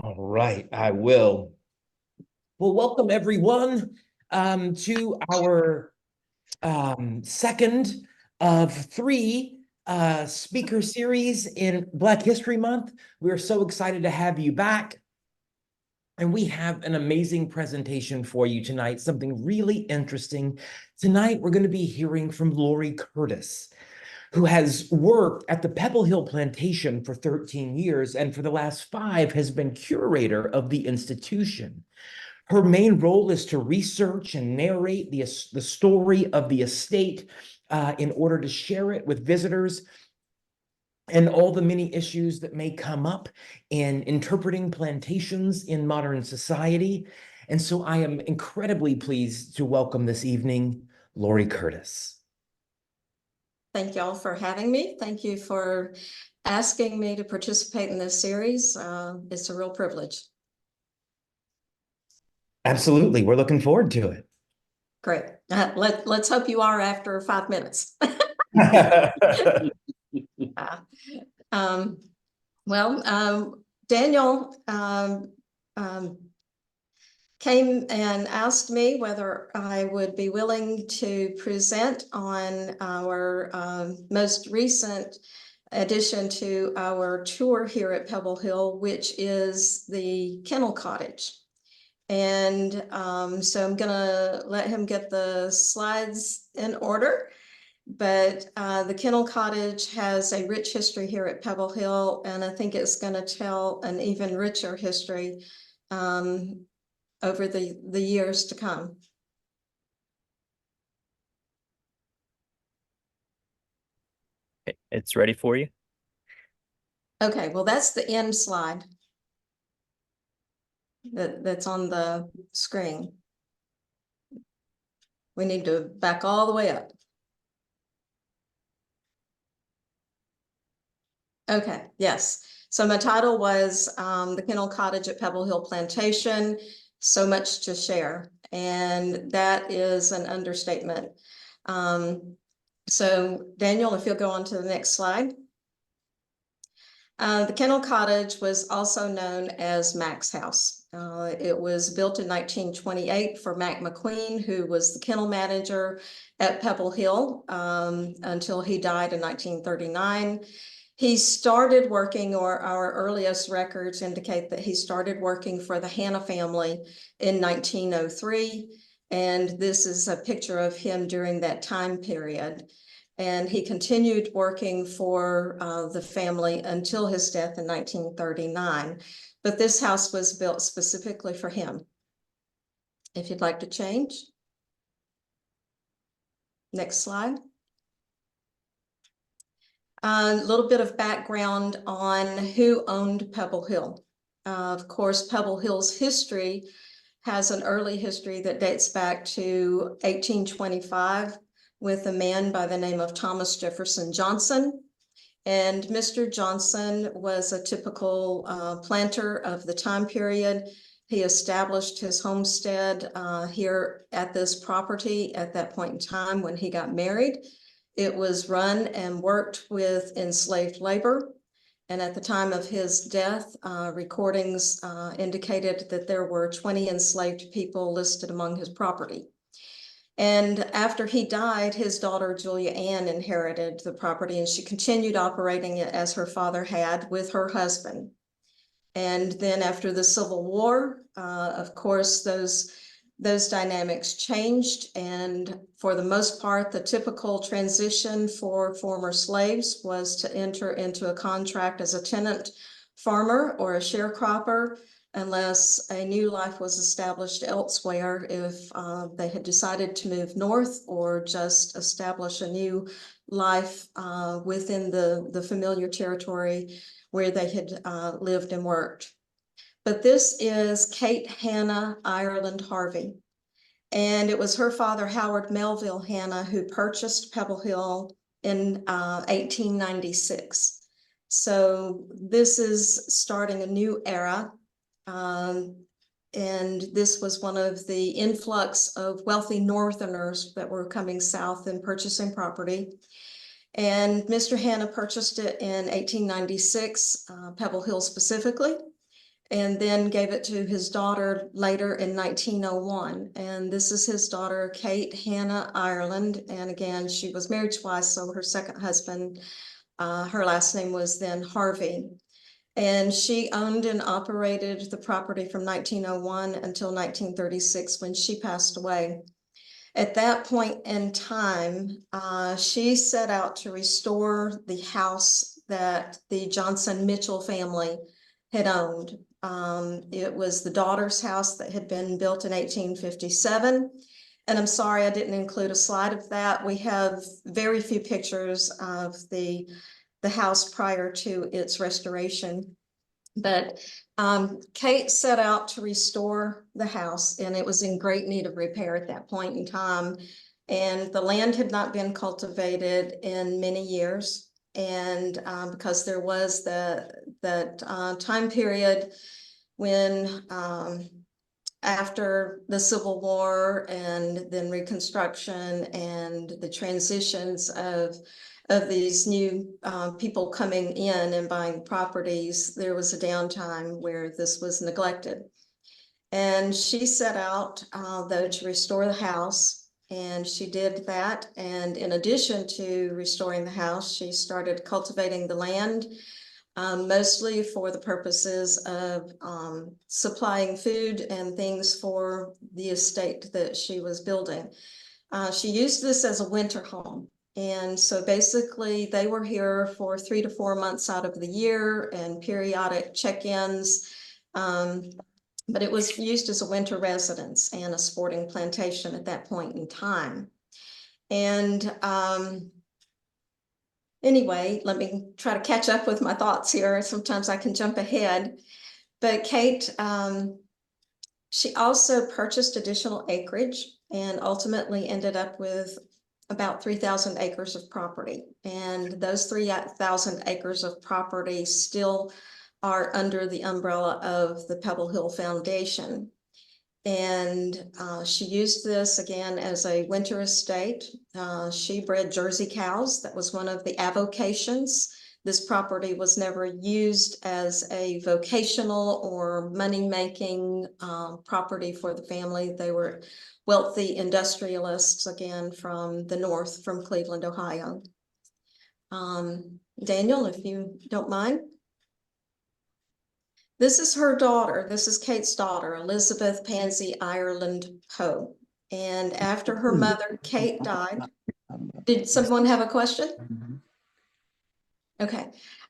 All right, I will. Well, welcome everyone to our second of three speaker series in Black History Month. We're so excited to have you back. And we have an amazing presentation for you tonight, something really interesting. Tonight, we're going to be hearing from Lori Curtis, who has worked at the Pebble Hill Plantation for 13 years and for the last 5 has been curator of the institution. Her main role is to research and narrate the story of the estate in order to share it with visitors and all the many issues that may come up in interpreting plantations in modern society. And so I am incredibly pleased to welcome this evening, Lori Curtis. Thank y'all for having me. Thank you for asking me to participate in this series. It's a real privilege. Absolutely. We're looking forward to it. Great. Let's hope you are after 5 minutes. Daniel came and asked me whether I would be willing to present on our most recent addition to our tour here at Pebble Hill, which is the Kennel Cottage. And so I'm gonna let him get the slides in order. But the Kennel Cottage has a rich history here at Pebble Hill, and I think it's going to tell an even richer history over the years to come. It's ready for you. Okay, well, that's the end slide that's on the screen. We need to back all the way up. Okay, yes. So my title was The Kennel Cottage at Pebble Hill Plantation, So Much to Share. And that is an understatement. So Daniel, if you'll go on to the next slide. The Kennel Cottage was also known as Mac's house. It was built in 1928 for Mac McQueen, who was the kennel manager at Pebble Hill until he died in 1939. He started working, or our earliest records indicate that he started working for the Hanna family in 1903. And this is a picture of him during that time period. And he continued working for the family until his death in 1939. But this house was built specifically for him. If you'd like to change. Next slide. A little bit of background on who owned Pebble Hill. Of course, Pebble Hill's history has an early history that dates back to 1825 with a man by the name of Thomas Jefferson Johnson. And Mr. Johnson was a typical planter of the time period. He established his homestead here at this property at that point in time when he got married. It was run and worked with enslaved labor. And at the time of his death, recordings indicated that there were 20 enslaved people listed among his property. And after he died, his daughter, Julia Ann, inherited the property, and she continued operating it as her father had with her husband. And then after the Civil War, of course, those dynamics changed, and for the most part, the typical transition for former slaves was to enter into a contract as a tenant farmer or a sharecropper, unless a new life was established elsewhere if they had decided to move north or just establish a new life within the familiar territory where they had lived and worked. But this is Kate Hannah Ireland Harvey. And it was her father, Howard Melville Hannah, who purchased Pebble Hill in 1896. So this is starting a new era. And this was one of the influx of wealthy Northerners that were coming south and purchasing property. And Mr. Hannah purchased it in 1896, Pebble Hill specifically. and then gave it to his daughter later in 1901. And this is his daughter, Kate Hannah Ireland. And again, she was married twice, so her second husband, her last name was then Harvey. And she owned and operated the property from 1901 until 1936 when she passed away. At that point in time, she set out to restore the house that the Johnson Mitchell family had owned. It was the daughter's house that had been built in 1857. And I'm sorry I didn't include a slide of that. We have very few pictures of the house prior to its restoration. But Kate set out to restore the house, and it was in great need of repair at that point in time. And the land had not been cultivated in many years. And because there was that time period when after the Civil War and then Reconstruction and the transitions of these new people coming in and buying properties, there was a downtime where this was neglected. And she set out, though, to restore the house, and she did that. And in addition to restoring the house, she started cultivating the land, mostly for the purposes of supplying food and things for the estate that she was building. She used this as a winter home. And so basically they were here for 3 to 4 months out of the year and periodic check-ins. But it was used as a winter residence and a sporting plantation at that point in time. And anyway, let me try to catch up with my thoughts here. Sometimes I can jump ahead. But Kate, she also purchased additional acreage and ultimately ended up with about 3,000 acres of property. And those 3,000 acres of property still are under the umbrella of the Pebble Hill Foundation. And she used this again as a winter estate. She bred Jersey cows. That was one of the avocations. This property was never used as a vocational or money-making property for the family. They were wealthy industrialists, again, from the north, from Cleveland, Ohio. Daniel, if you don't mind. This is her daughter. This is Kate's daughter, Elizabeth Pansy Ireland Poe. And after her mother, Kate, died. Did someone have a question? Okay.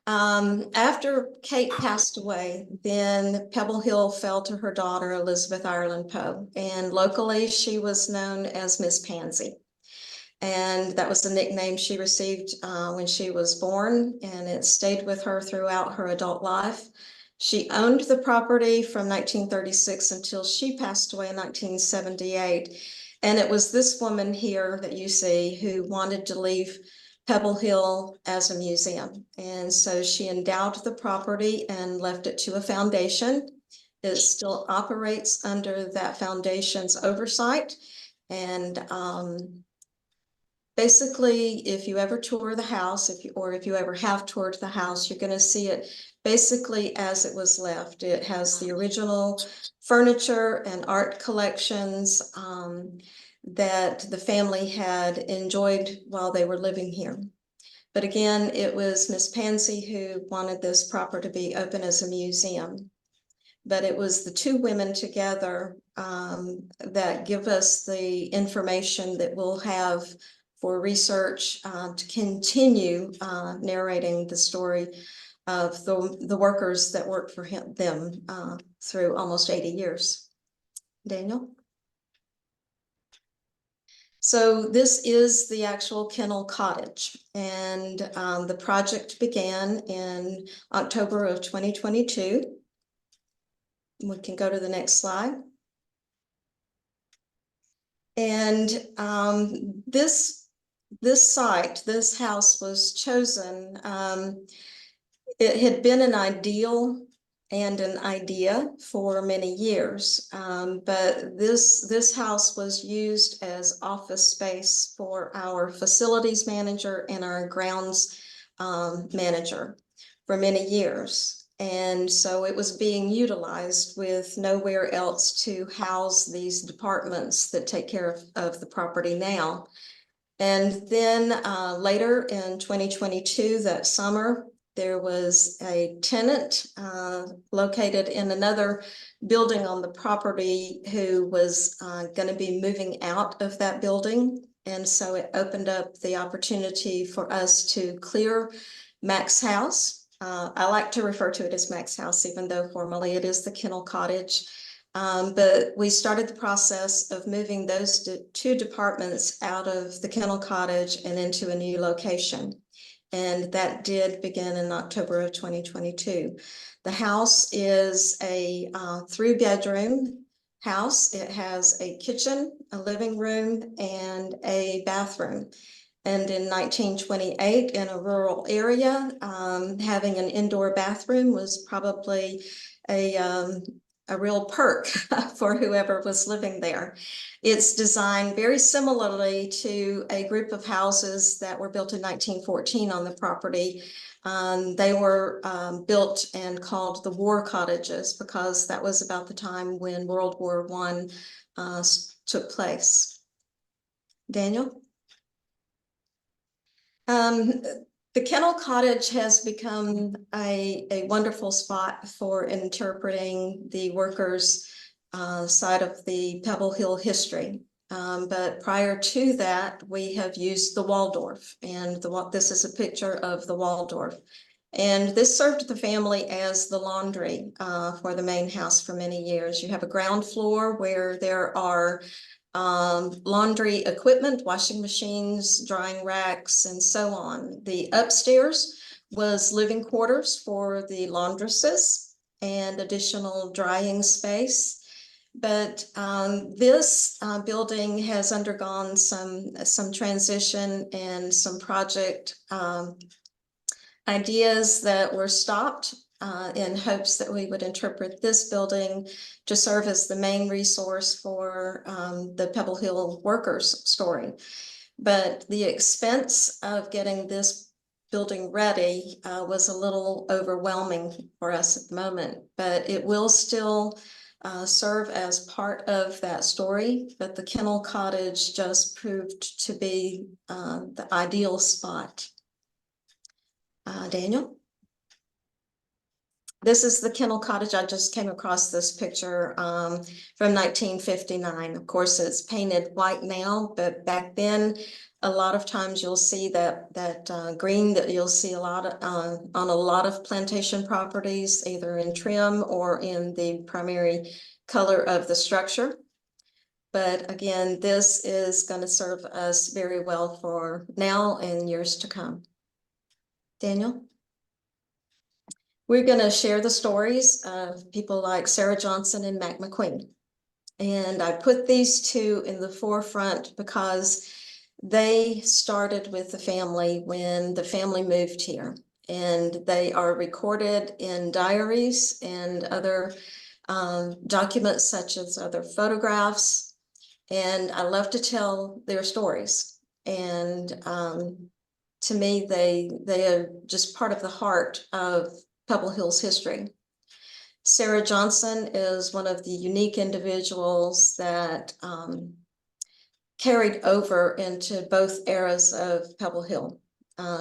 After Kate passed away, then Pebble Hill fell to her daughter, Elizabeth Ireland Poe. And locally, she was known as Miss Pansy. And that was the nickname she received when she was born, and it stayed with her throughout her adult life. She owned the property from 1936 until she passed away in 1978. And it was this woman here that you see who wanted to leave Pebble Hill as a museum. And so she endowed the property and left it to a foundation. It still operates under that foundation's oversight. And basically, if you ever tour the house, if you ever have toured the house, you're going to see it basically as it was left. It has the original furniture and art collections that the family had enjoyed while they were living here. But again, it was Miss Pansy who wanted this property to be open as a museum. But it was the two women together that give us the information that we'll have for research to continue narrating the story of the workers that worked for them through almost 80 years. Daniel? So this is the actual Kennel cottage, and the project began in October of 2022. We can go to the next slide. And this site, this house was chosen. It had been an ideal and an idea for many years, but this house was used as office space for our facilities manager and our grounds manager for many years. And so it was being utilized with nowhere else to house these departments that take care of the property now. And then later in 2022, that summer, there was a tenant located in another building on the property who was going to be moving out of that building. And so it opened up the opportunity for us to clear Mac's house. I like to refer to it as Mac's house, even though formally it is the Kennel Cottage. But we started the process of moving those two departments out of the Kennel Cottage and into a new location. And that did begin in October of 2022. The house is a 3-bedroom house. It has a kitchen, a living room, and a bathroom. And in 1928, in a rural area, having an indoor bathroom was probably a real perk for whoever was living there. It's designed very similarly to a group of houses that were built in 1914 on the property. They were built and called the war cottages because that was about the time when World War I took place. Daniel? The Kennel Cottage has become a wonderful spot for interpreting the workers' side of the Pebble Hill history. But prior to that, we have used the Waldorf, and this is a picture of the Waldorf. And this served the family as the laundry for the main house for many years. You have a ground floor where there are laundry equipment, washing machines, drying racks, and so on. The upstairs was living quarters for the laundresses and additional drying space. But this building has undergone some transition and some project ideas that were stopped in hopes that we would interpret this building to serve as the main resource for the Pebble Hill workers' story. But the expense of getting this building ready was a little overwhelming for us at the moment, but it will still serve as part of that story. But the Kennel Cottage just proved to be the ideal spot. Daniel? This is the Kennel Cottage. I just came across this picture from 1959. Of course, it's painted white now, but back then, a lot of times you'll see that green that you'll see a lot of, on a lot of plantation properties, either in trim or in the primary color of the structure. But again, this is going to serve us very well for now and years to come. Daniel? We're going to share the stories of people like Sarah Johnson and Mac McQueen. And I put these two in the forefront because they started with the family when the family moved here. And they are recorded in diaries and other documents, such as other photographs. And I love to tell their stories. And to me, they are just part of the heart of Pebble Hill's history. Sarah Johnson is one of the unique individuals that carried over into both eras of Pebble Hill.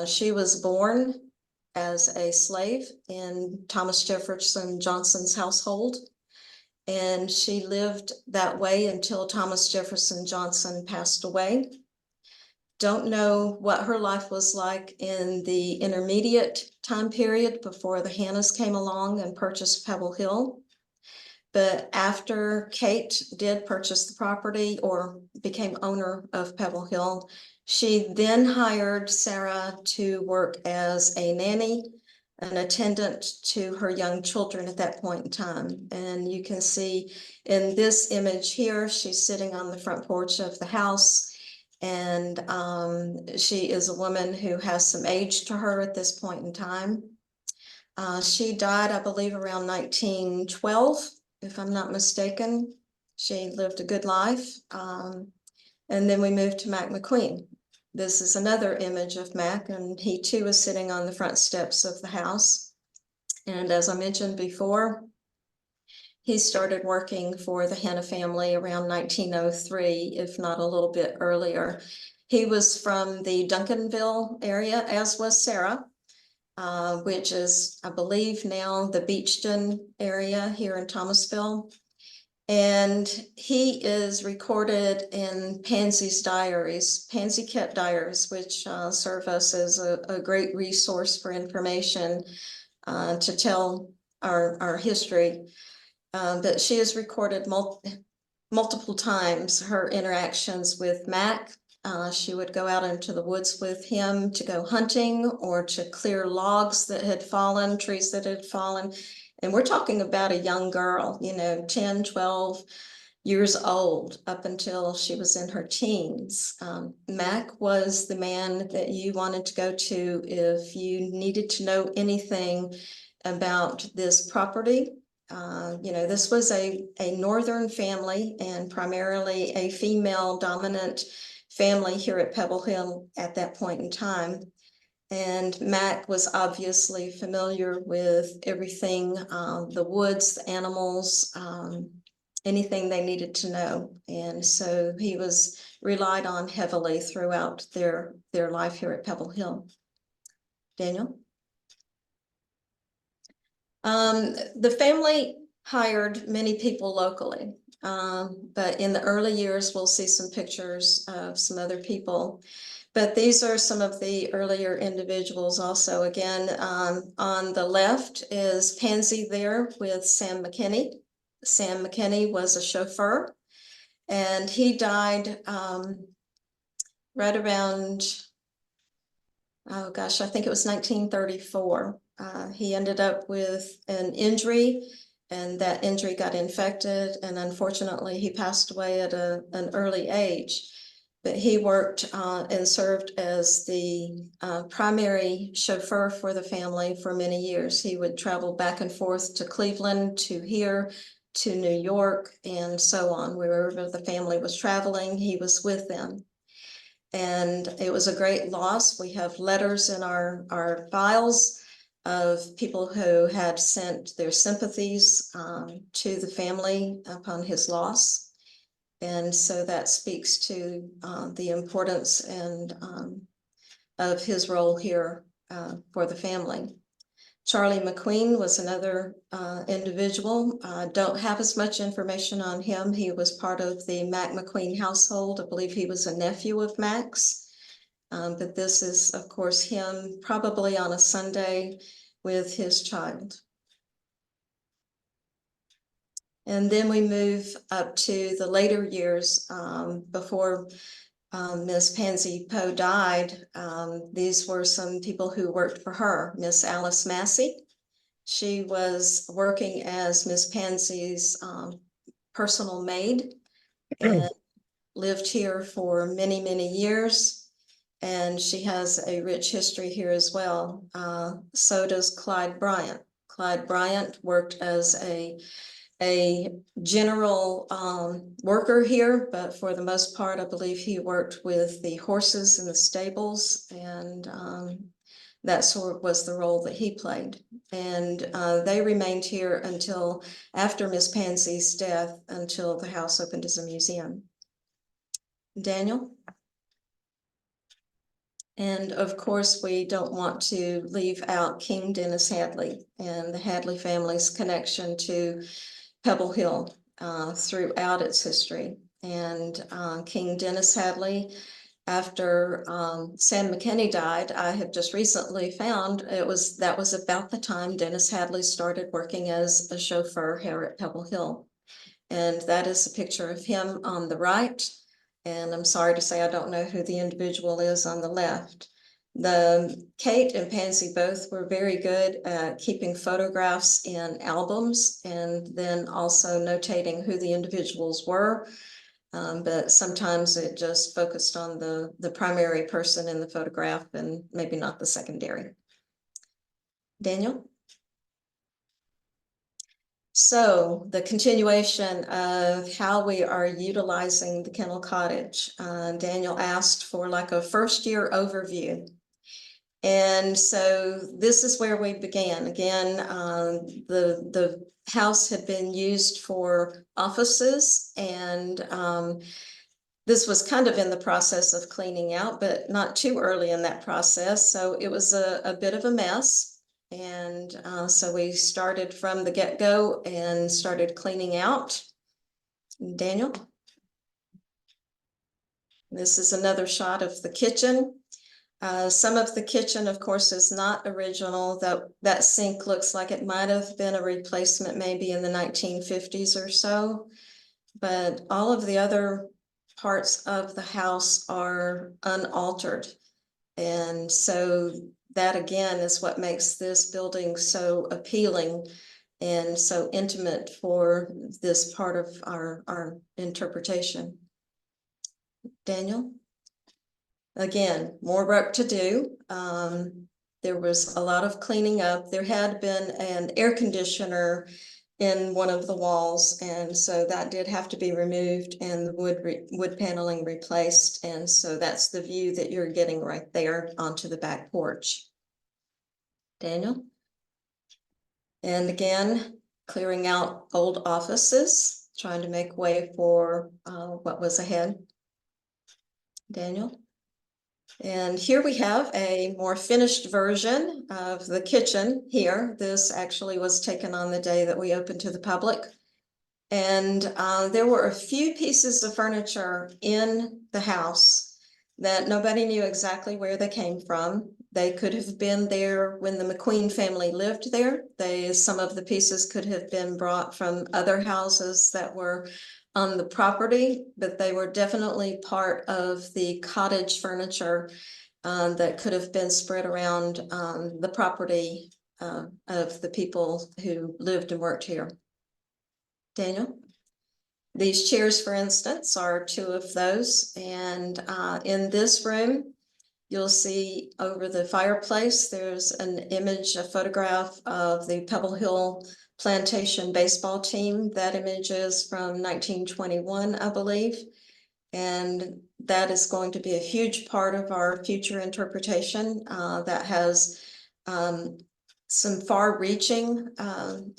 She was born as a slave in Thomas Jefferson Johnson's household, and she lived that way until Thomas Jefferson Johnson passed away. Don't know what her life was like in the intermediate time period before the Hannahs came along and purchased Pebble Hill. But after Kate did purchase the property or became owner of Pebble Hill, she then hired Sarah to work as a nanny, an attendant to her young children at that point in time. And you can see in this image here, she's sitting on the front porch of the house. And she is a woman who has some age to her at this point in time. She died, I believe, around 1912, if I'm not mistaken. She lived a good life. And then we moved to Mac McQueen. This is another image of Mac, and he too is sitting on the front steps of the house. And as I mentioned before, he started working for the Hanna family around 1903, if not a little bit earlier. He was from the Duncanville area, as was Sarah, which is, I believe, now the Beachton area here in Thomasville. And he is recorded in Pansy's diaries. Pansy kept diaries, which serve us as a great resource for information to tell our history. But she has recorded multiple times her interactions with Mac. She would go out into the woods with him to go hunting or to clear logs that had fallen, trees that had fallen. And we're talking about a young girl, 10, 12 years old up until she was in her teens. Mac was the man that you wanted to go to if you needed to know anything about this property. This was a northern family and primarily a female dominant family here at Pebble Hill at that point in time. And Mac was obviously familiar with everything, the woods, the animals, anything they needed to know. And so he was relied on heavily throughout their life here at Pebble Hill. Daniel? The family hired many people locally, but in the early years, we'll see some pictures of some other people. But these are some of the earlier individuals also. Again, on the left is Pansy there with Sam McKinney. Sam McKinney was a chauffeur, and he died right around, oh gosh, I think it was 1934. He ended up with an injury, and that injury got infected, and unfortunately he passed away at an early age. But he worked and served as the primary chauffeur for the family for many years. He would travel back and forth to Cleveland, to here, to New York, and so on. Wherever the family was traveling, he was with them. And it was a great loss. We have letters in our files of people who had sent their sympathies to the family upon his loss. And so that speaks to the importance and of his role here for the family. Charlie McQueen was another individual. Don't have as much information on him. He was part of the Mac McQueen household. I believe he was a nephew of Mac's. But this is, of course, him probably on a Sunday with his child. And then we move up to the later years before Miss Pansy Poe died. These were some people who worked for her. Miss Alice Massey. She was working as Miss Pansy's personal maid and lived here for many, many years. And she has a rich history here as well. So does Clyde Bryant. Clyde Bryant worked as a general worker here, but for the most part, I believe he worked with the horses in the stables, and that sort of was the role that he played. And they remained here until after Miss Pansy's death, until the house opened as a museum. Daniel? And of course, we don't want to leave out King Dennis Hadley and the Hadley family's connection to Pebble Hill throughout its history. And King Dennis Hadley, after Sam McKinney died, I have just recently found that was about the time Dennis Hadley started working as a chauffeur here at Pebble Hill. And that is a picture of him on the right. And I'm sorry to say I don't know who the individual is on the left. Kate and Pansy both were very good at keeping photographs in albums and then also notating who the individuals were. But sometimes it just focused on the primary person in the photograph and maybe not the secondary. Daniel? So the continuation of how we are utilizing the Kennel Cottage. Daniel asked for like a first year overview. And so this is where we began. Again, the house had been used for offices, and this was kind of in the process of cleaning out, but not too early in that process. So it was a bit of a mess. And so we started from the get-go and started cleaning out. Daniel? This is another shot of the kitchen. Some of the kitchen, of course, is not original. That sink looks like it might have been a replacement maybe in the 1950s or so. But all of the other parts of the house are unaltered. And so that again is what makes this building so appealing and so intimate for this part of our interpretation. Daniel? Again, more work to do. There was a lot of cleaning up. There had been an air conditioner in one of the walls, and so that did have to be removed and the wood paneling replaced. And so that's the view that you're getting right there onto the back porch. Daniel? And again, clearing out old offices, trying to make way for what was ahead. Daniel? And here we have a more finished version of the kitchen here. This actually was taken on the day that we opened to the public. And there were a few pieces of furniture in the house that nobody knew exactly where they came from. They could have been there when the McQueen family lived there. Some of the pieces could have been brought from other houses that were on the property, but they were definitely part of the cottage furniture that could have been spread around the property of the people who lived and worked here. Daniel? These chairs, for instance, are two of those. And in this room, you'll see over the fireplace, there's an image, a photograph of the Pebble Hill Plantation baseball team. That image is from 1921, I believe. And that is going to be a huge part of our future interpretation that has some far-reaching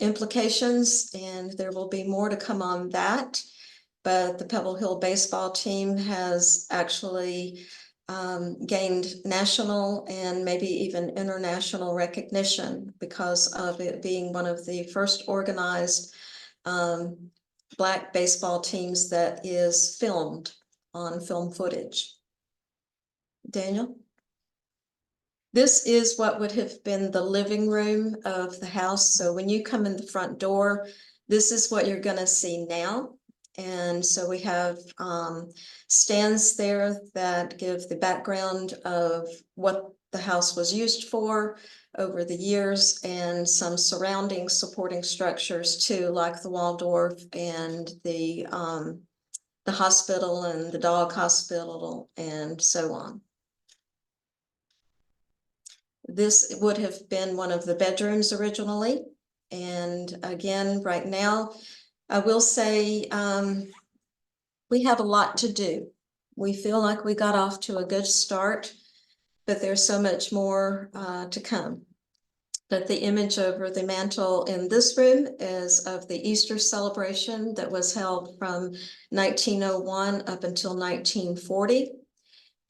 implications, and there will be more to come on that. But the Pebble Hill baseball team has actually gained national and maybe even international recognition because of it being one of the first organized Black baseball teams that is filmed on film footage. Daniel? This is what would have been the living room of the house. So when you come in the front door, this is what you're going to see now. And so we have stands there that give the background of what the house was used for over the years, and some surrounding supporting structures too, like the Waldorf and the hospital and the dog hospital and so on. This would have been one of the bedrooms originally. And again, right now, I will say we have a lot to do. We feel like we got off to a good start, but there's so much more to come. But the image over the mantle in this room is of the Easter celebration that was held from 1901 up until 1940.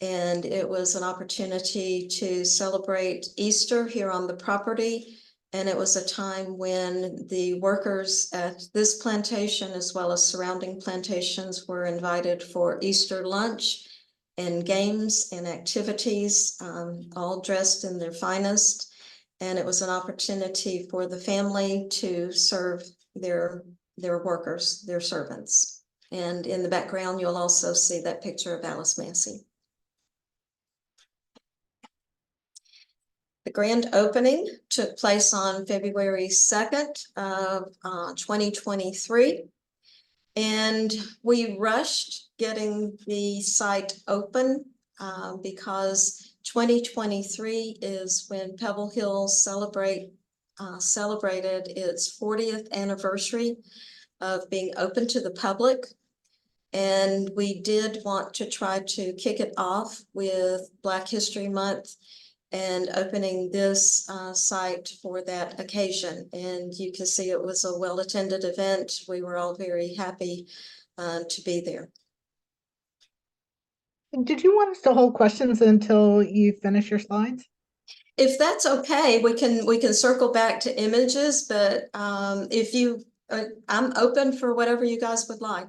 And it was an opportunity to celebrate Easter here on the property. And it was a time when the workers at this plantation, as well as surrounding plantations, were invited for Easter lunch and games and activities, all dressed in their finest. And it was an opportunity for the family to serve their workers, their servants. And in the background, you'll also see that picture of Alice Massey. The grand opening took place on February 2nd of 2023. And we rushed getting the site open because 2023 is when Pebble Hill celebrated its 40th anniversary of being open to the public. And we did want to try to kick it off with Black History Month and opening this site for that occasion. And you can see it was a well-attended event. We were all very happy to be there. Did you want us to hold questions until you finish your slides? If that's okay, we can circle back to images, but if you, I'm open for whatever you guys would like.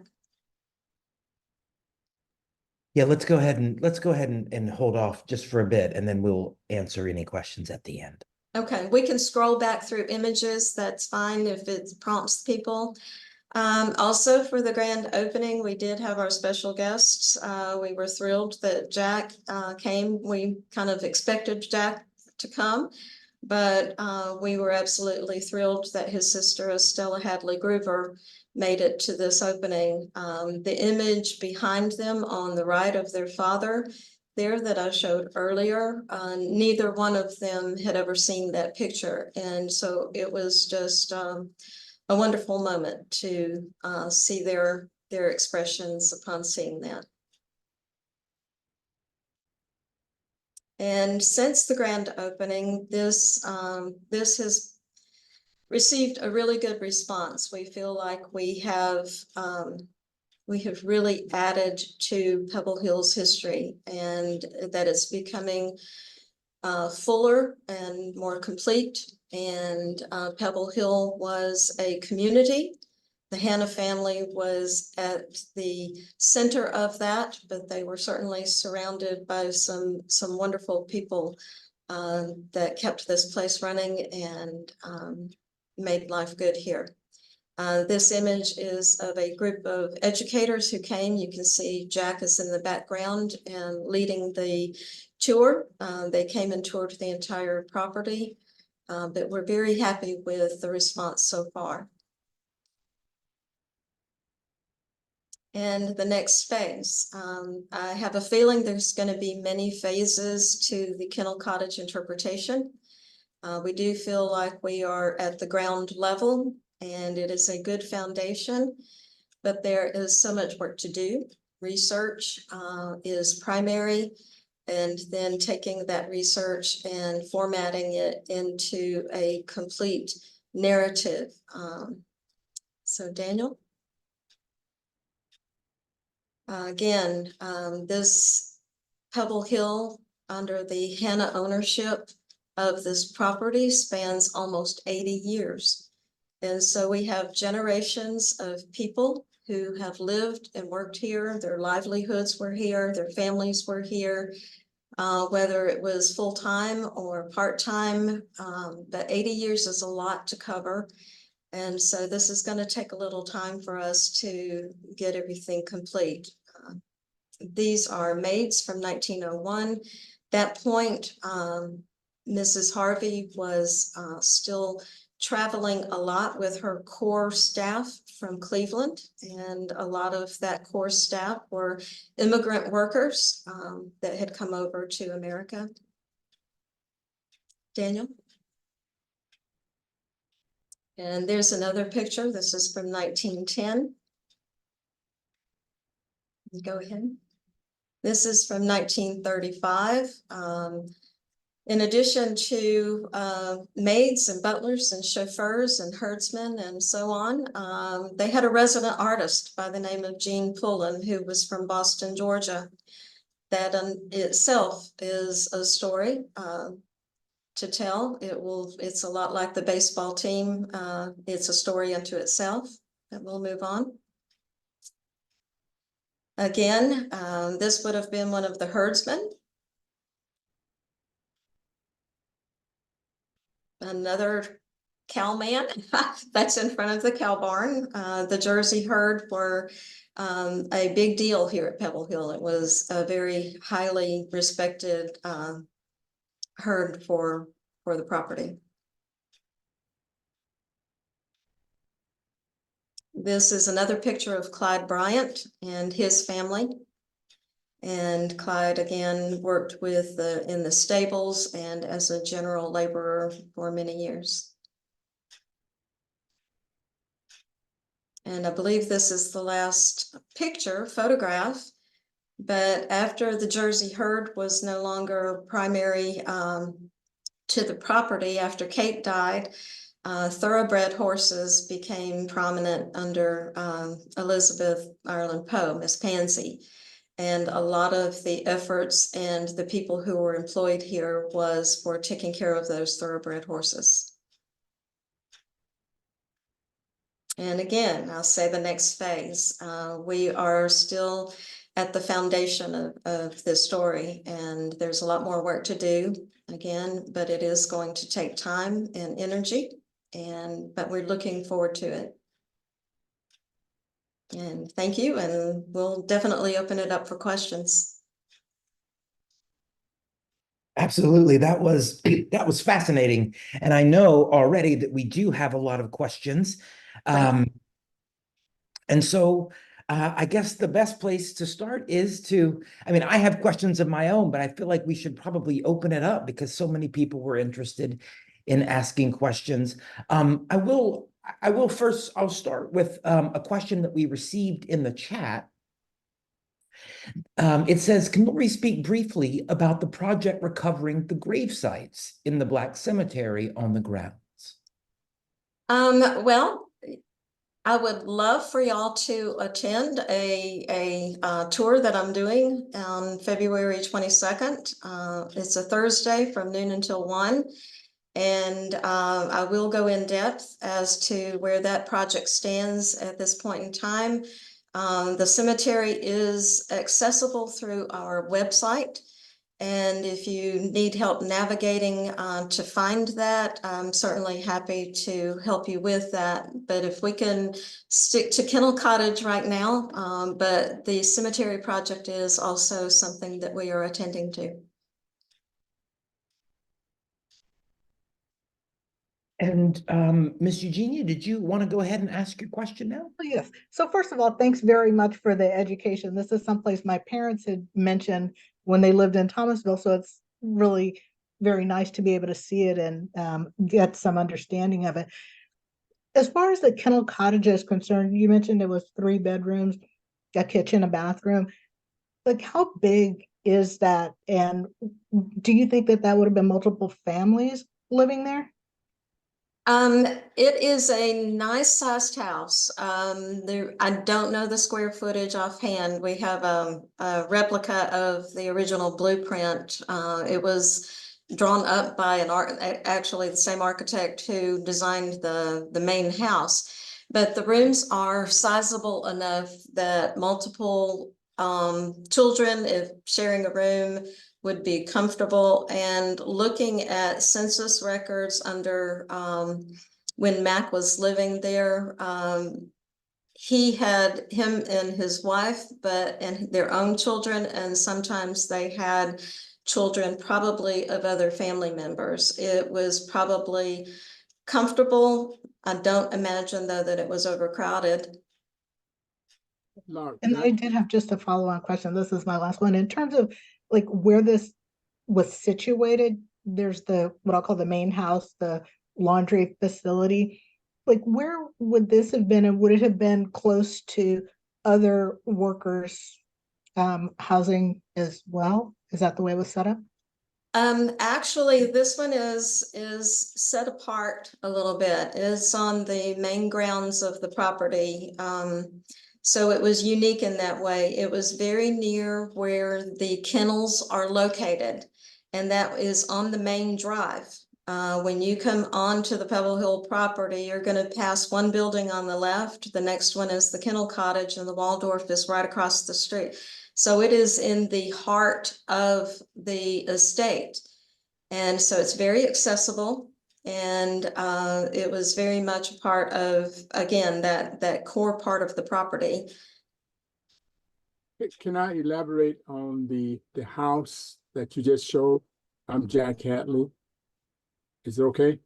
Yeah, let's go ahead and hold off just for a bit, and then we'll answer any questions at the end. Okay, we can scroll back through images. That's fine if it prompts people. Also for the grand opening, we did have our special guests. We were thrilled that Jack came. We kind of expected Jack to come, but we were absolutely thrilled that his sister Estella Hadley Groover made it to this opening. The image behind them on the right of their father there that I showed earlier, neither one of them had ever seen that picture. And so it was just a wonderful moment to see their expressions upon seeing that. And since the grand opening, this has received a really good response. We feel like we have really added to Pebble Hill's history, and that it's becoming fuller and more complete. And Pebble Hill was a community. The Hanna family was at the center of that, but they were certainly surrounded by some wonderful people that kept this place running and made life good here. This image is of a group of educators who came. You can see Jack is in the background and leading the tour. They came and toured the entire property, but we're very happy with the response so far. And the next phase, I have a feeling there's going to be many phases to the Kennel Cottage interpretation. We do feel like we are at the ground level, and it is a good foundation, but there is so much work to do. Research is primary, and then taking that research and formatting it into a complete narrative. So Daniel? Again, this Pebble Hill under the Hanna ownership of this property spans almost 80 years. And so we have generations of people who have lived and worked here. Their livelihoods were here, their families were here, whether it was full-time or part-time, but 80 years is a lot to cover. And so this is going to take a little time for us to get everything complete. These are maids from 1901. That point, Mrs. Harvey was still traveling a lot with her core staff from Cleveland, and a lot of that core staff were immigrant workers that had come over to America. Daniel? And there's another picture. This is from 1910. Go ahead. This is from 1935. In addition to maids and butlers and chauffeurs and herdsmen and so on, they had a resident artist by the name of Jean Pullen, who was from Boston, Georgia. That in itself is a story to tell. It's a lot like the baseball team. It's a story unto itself, and we'll move on. Again, this would have been one of the herdsmen. Another cowman that's in front of the cow barn. The Jersey herd were a big deal here at Pebble Hill. It was a very highly respected herd for the property. This is another picture of Clyde Bryant and his family. And Clyde again worked with in the stables and as a general laborer for many years. And I believe this is the last photograph. But after the Jersey herd was no longer primary to the property, after Kate died, thoroughbred horses became prominent under Elizabeth Ireland Poe, Miss Pansy. And a lot of the efforts and the people who were employed here was for taking care of those thoroughbred horses. And again, I'll say the next phase. We are still at the foundation of this story, and there's a lot more work to do again, but it is going to take time and energy, but we're looking forward to it. And thank you, and we'll definitely open it up for questions. Absolutely. That was fascinating. And I know already that we do have a lot of questions. And so I guess the best place to start is I mean, I have questions of my own, but I feel like we should probably open it up because so many people were interested in asking questions. I'll start with a question that we received in the chat. It says, can Lori speak briefly about the project recovering the grave sites in the Black Cemetery on the grounds? Well, I would love for y'all to attend a tour that I'm doing on February 22nd. It's a Thursday from noon until 1. And I will go in depth as to where that project stands at this point in time. The cemetery is accessible through our website. And if you need help navigating to find that, I'm certainly happy to help you with that. But if we can stick to Kennel Cottage right now, but the cemetery project is also something that we are attending to. And Ms. Eugenia, did you want to go ahead and ask your question now? Yes. So first of all, thanks very much for the education. This is someplace my parents had mentioned when they lived in Thomasville. So it's really very nice to be able to see it and get some understanding of it. As far as the Kennel Cottage is concerned, you mentioned it was 3 bedrooms, a kitchen, a bathroom. Like, how big is that? And do you think that that would have been multiple families living there? It is a nice sized house. I don't know the square footage offhand. We have a replica of the original blueprint. It was drawn up by actually the same architect who designed the main house. But the rooms are sizable enough that multiple children, if sharing a room, would be comfortable. And looking at census records under when Mac was living there, he had him and his wife, and their own children, and sometimes they had children probably of other family members. It was probably comfortable. I don't imagine though that it was overcrowded. And I did have just a follow-on question. This is my last one. In terms of like where this was situated, there's what I'll call the main house, the laundry facility. Like, where would this have been, and would it have been close to other workers' housing as well? Is that the way it was set up? Actually, this one is set apart a little bit. It's on the main grounds of the property. So it was unique in that way. It was very near where the kennels are located, and that is on the main drive. When you come onto the Pebble Hill property, you're going to pass one building on the left. The next one is the Kennel Cottage, and the Waldorf is right across the street. So it is in the heart of the estate. And so it's very accessible. And it was very much a part of, again, that core part of the property. Can I elaborate on the house that you just showed? I'm Jack Hatley. Is it okay?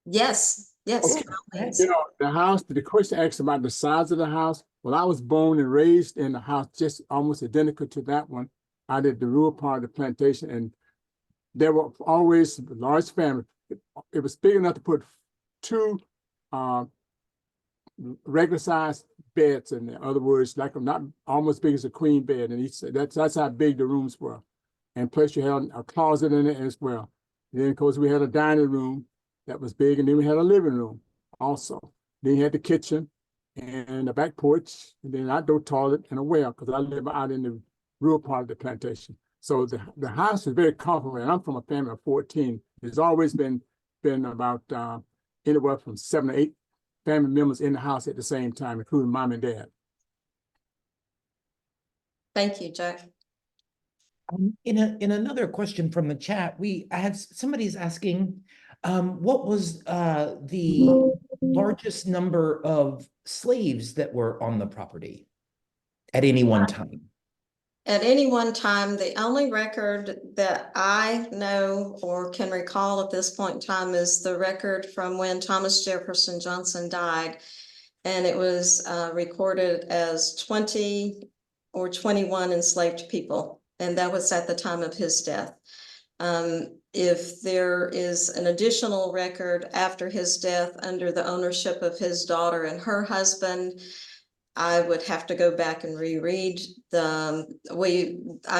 Yes, yes. Okay. You know, the house, the question asked about the size of the house. Well, I was born and raised in a house just almost identical to that one. I did the rural part of the plantation, and there were always large families. It was big enough to put 2 regular sized beds in there. In other words, like not almost big as a queen bed. And he said that's how big the rooms were. And plus you had a closet in it as well. And then of course we had a dining room that was big, and then we had a living room also. Then you had the kitchen and a back porch, and then an outdoor toilet and a well, because I live out in the rural part of the plantation. So the house is very comfortable, and I'm from a family of 14. There's always been about anywhere from 7 to 8 family members in the house at the same time, including mom and dad. Thank you, Jack. In another question from the chat, I had somebody's asking, what was the largest number of slaves that were on the property at any one time? At any one time, the only record that I know or can recall at this point in time is the record from when Thomas Jefferson Johnson died. And it was recorded as 20 or 21 enslaved people. And that was at the time of his death. If there is an additional record after his death under the ownership of his daughter and her husband, I would have to go back and reread I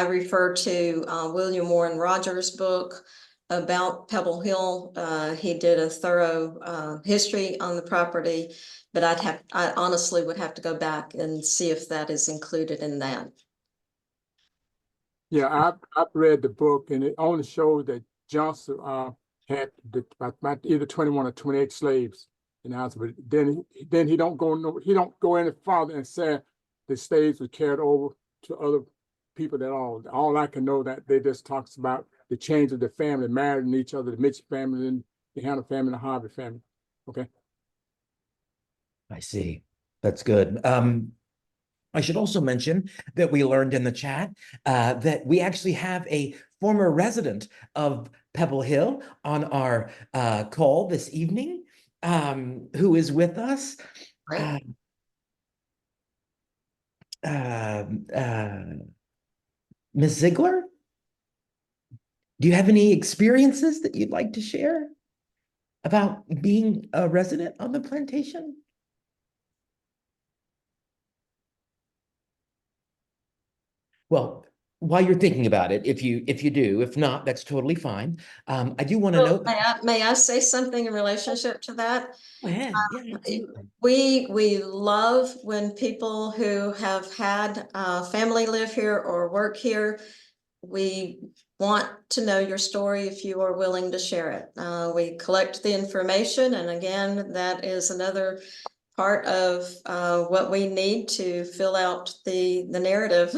refer to William Warren Rogers' book about Pebble Hill. He did a thorough history on the property, but I honestly would have to go back and see if that is included in that. Yeah, I've read the book, and it only showed that Johnson had about either 21 or 28 slaves in the house, but then he don't go any farther and say the slaves were carried over to other people at all. All I can know that they just talks about the change of the family, marrying each other, the Mitchell family, and the Hannah family, and the Harvey family. Okay. I see. That's good. I should also mention that we learned in the chat that we actually have a former resident of Pebble Hill on our call this evening, who is with us. Right. Ms. Ziegler, do you have any experiences that you'd like to share about being a resident on the plantation? Well, while you're thinking about it, if you do, if not, that's totally fine. I do want to note. May I say something in relationship to that? Go ahead. Yeah, absolutely. We love when people who have had family live here or work here. We want to know your story if you are willing to share it. We collect the information, and again, that is another part of what we need to fill out the narrative.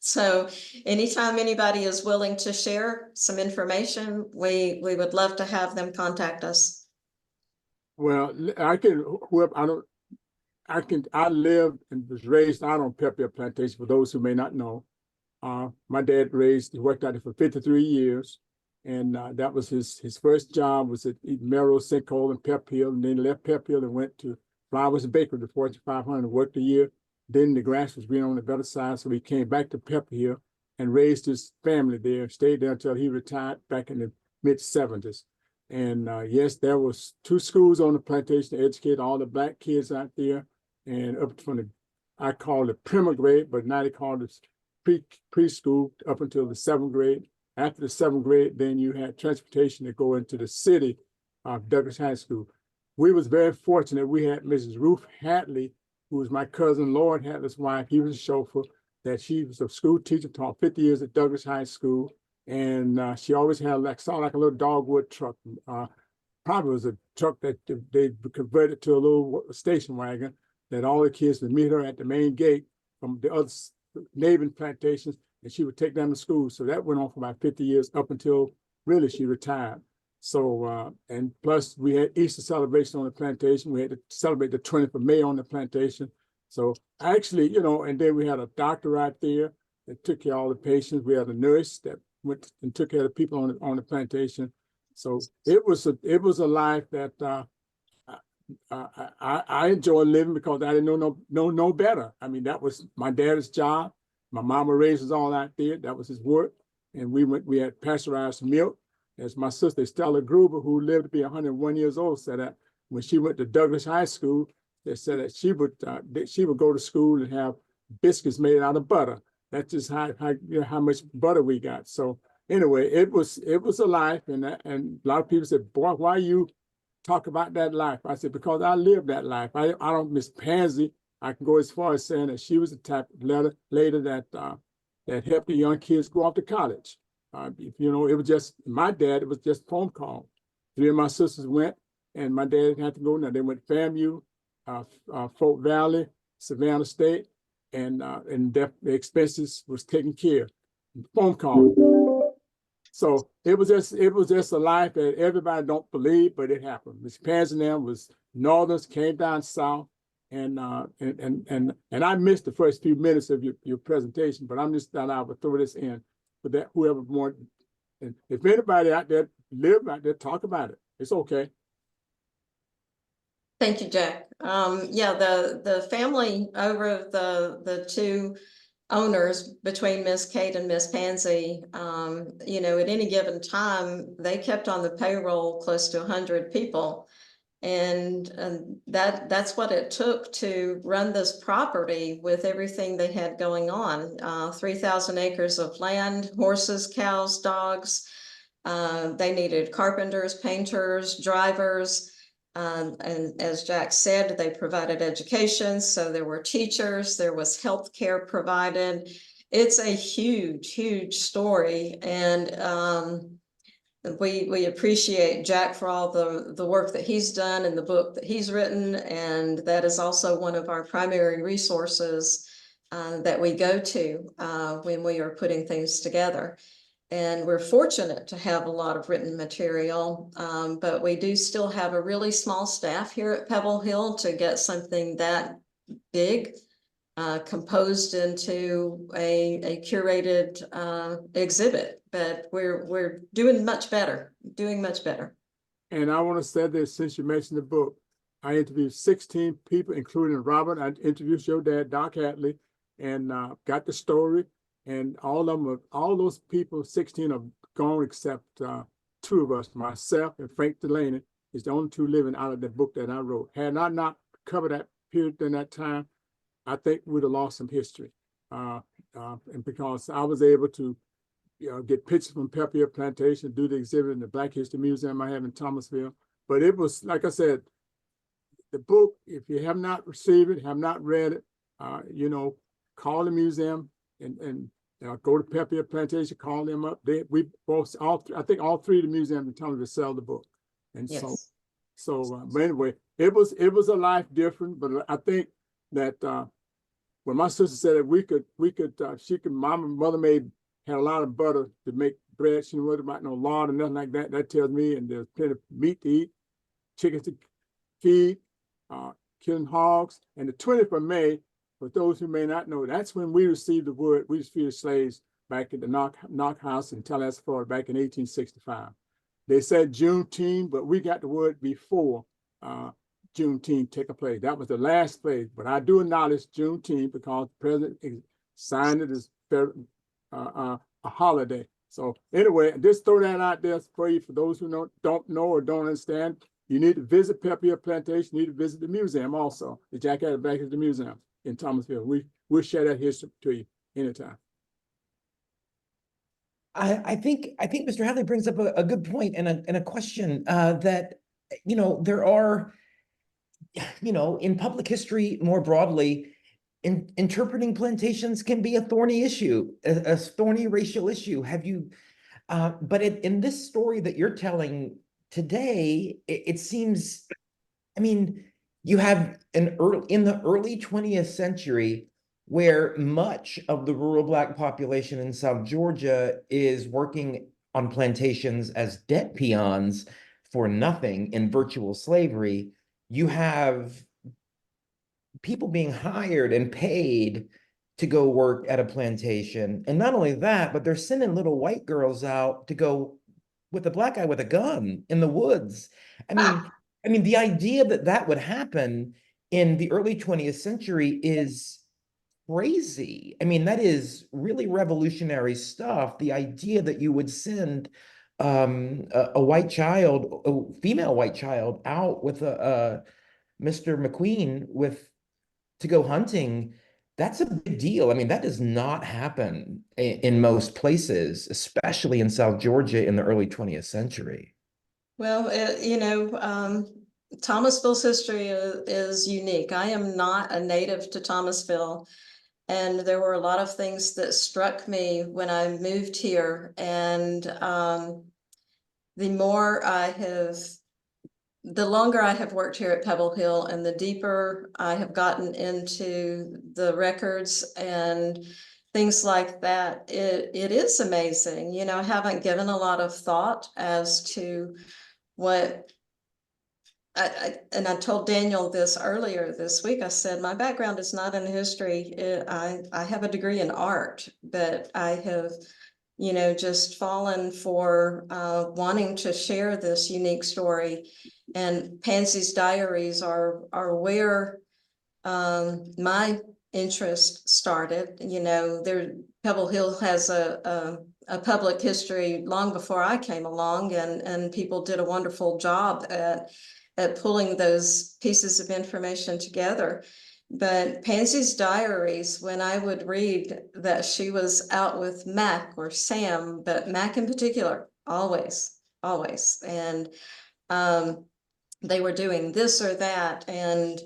So anytime anybody is willing to share some information, we would love to have them contact us. Well, I lived and was raised out on Pebble Hill Plantation, for those who may not know. My dad he worked out there for 53 years. And that was his first job was at Melrose Sinkhole and Pebble Hill, and then left Pebble Hill and went to Flowers and Bakery, the Fortune 500, worked a year. Then the grass was green on the better side, so he came back to Pebble Hill and raised his family there, stayed there until he retired back in the mid-70s. And yes, there was 2 schools on the plantation to educate all the Black kids out there, and up from I call it primer grade, but now they call it preschool up until the 7th grade. After the 7th grade, then you had transportation to go into the city of Douglas High School. We was very fortunate. We had Mrs. Ruth Hadley, who was my cousin Lord Hadley's wife. He was a chauffeur, that she was a school teacher, taught 50 years at Douglas High School. And she always had sounded like a little dogwood truck. Probably was a truck that they converted to a little station wagon that all the kids would meet her at the main gate from the other neighboring plantations, and she would take them to school. So that went on for about 50 years up until really she retired. So, and plus we had Easter celebration on the plantation. We had to celebrate the 20th of May on the plantation. So actually, and then we had a doctor right there that took care of all the patients. We had a nurse that went and took care of the people on the plantation. So it was a life that I enjoyed living because I didn't know no better. I mean, that was my dad's job. My mama raised us all out there. That was his work. And we had pasteurized milk. As my sister Stella Gruber, who lived to be 101 years old, said that when she went to Douglas High School, that said that she would go to school and have biscuits made out of butter. That's just how much butter we got. So anyway, it was a life, and a lot of people said, "Boy, why you talk about that life?" I said, "Because I lived that life. I don't miss Pansy." I can go as far as saying that she was the type of lady that helped the young kids go off to college. It was just my dad. It was just phone call. 3 of my sisters went, and my dad didn't have to go. Now they went to FAMU, Fort Valley, Savannah State, and the expenses was taken care of. Phone call. So it was just a life that everybody don't believe, but it happened. Miss Pansy and them was Northerns, came down south, and I missed the first few minutes of your presentation, but I'm just thought I would throw this in for that whoever wanted. And if anybody out there live out there, talk about it. It's okay. Thank you, Jack. Yeah, the family over the two owners between Miss Kate and Miss Pansy, at any given time, they kept on the payroll close to 100 people. And that's what it took to run this property with everything they had going on. 3,000 acres of land, horses, cows, dogs. They needed carpenters, painters, drivers. And as Jack said, they provided education. So there were teachers, there was health care provided. It's a huge, huge story. And we appreciate Jack for all the work that he's done and the book that he's written. And that is also one of our primary resources that we go to when we are putting things together. And we're fortunate to have a lot of written material, but we do still have a really small staff here at Pebble Hill to get something that big composed into a curated exhibit. But we're doing much better, And I want to say this, since you mentioned the book, I interviewed 16 people, including Robert. I introduced your dad, Doc Hatley, and got the story. And all those people, 16 are gone except 2 of us, myself and Frank Delaney, is the only 2 living out of the book that I wrote. Had I not covered that period during that time, I think we'd have lost some history. And because I was able to get pictures from Pebble Hill Plantation, do the exhibit in the Black History Museum I have in Thomasville. But it was, like I said, the book, if you have not received it, have not read it, call the museum, and go to Pebble Hill Plantation, call them up. I think all 3 of the museums in Thomasville sell the book. And yes. But anyway, it was a life different. But I think that when my sister said that my mother had a lot of butter to make bread. She wasn't about no lard or nothing like that. That tells me, and there's plenty of meat to eat, chickens to feed, killing hogs. And the 20th of May, for those who may not know, that's when we received the word. We freed slaves back at the Knock House in Tallahassee, Florida, back in 1865. They said Juneteenth, but we got the word before Juneteenth took place. That was the last slave. But I do acknowledge Juneteenth because the president signed it as a holiday. So anyway, just throw that out there for you. For those who don't know or don't understand, you need to visit Pebble Hill Plantation. You need to visit the museum also, the Jack Adams Black History Museum in Thomasville. We'll share that history to you anytime. I think Mr. Hadley brings up a good point and a question that, there are, in public history more broadly, interpreting plantations can be a thorny issue, a thorny racial issue. But in this story that you're telling today, it seems, you have in the early 20th century, where much of the rural Black population in South Georgia is working on plantations as debt peons for nothing in virtual slavery. You have people being hired and paid to go work at a plantation. And not only that, but they're sending little white girls out to go with a Black guy with a gun in the woods. The idea that would happen in the early 20th century is crazy. That is really revolutionary stuff. The idea that you would send a white child, a female white child, out with Mr. McQueen to go hunting, that's a big deal. I mean, that does not happen in most places, especially in South Georgia in the early 20th century. Well, Thomasville's history is unique. I am not a native to Thomasville, and there were a lot of things that struck me when I moved here. And the longer I have worked here at Pebble Hill and the deeper I have gotten into the records and things like that, it is amazing. You know, I haven't given a lot of thought as to what and I told Daniel this earlier this week. I said, my background is not in history. I have a degree in art, but I have, just fallen for wanting to share this unique story. And Pansy's diaries are where my interest started. Pebble Hill has a public history long before I came along, and people did a wonderful job at pulling those pieces of information together. But Pansy's diaries, when I would read that she was out with Mac or Sam, but Mac in particular, always. And they were doing this or that. And,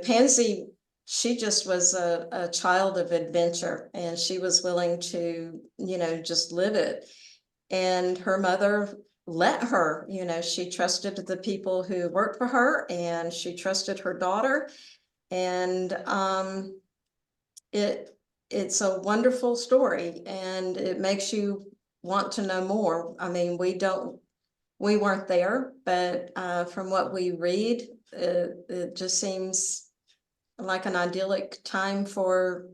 Pansy, she just was a child of adventure, and she was willing to, just live it. And her mother let her, she trusted the people who worked for her, and she trusted her daughter. And it's a wonderful story, and it makes you want to know more. I mean, we weren't there, but from what we read, it just seems like an idyllic time for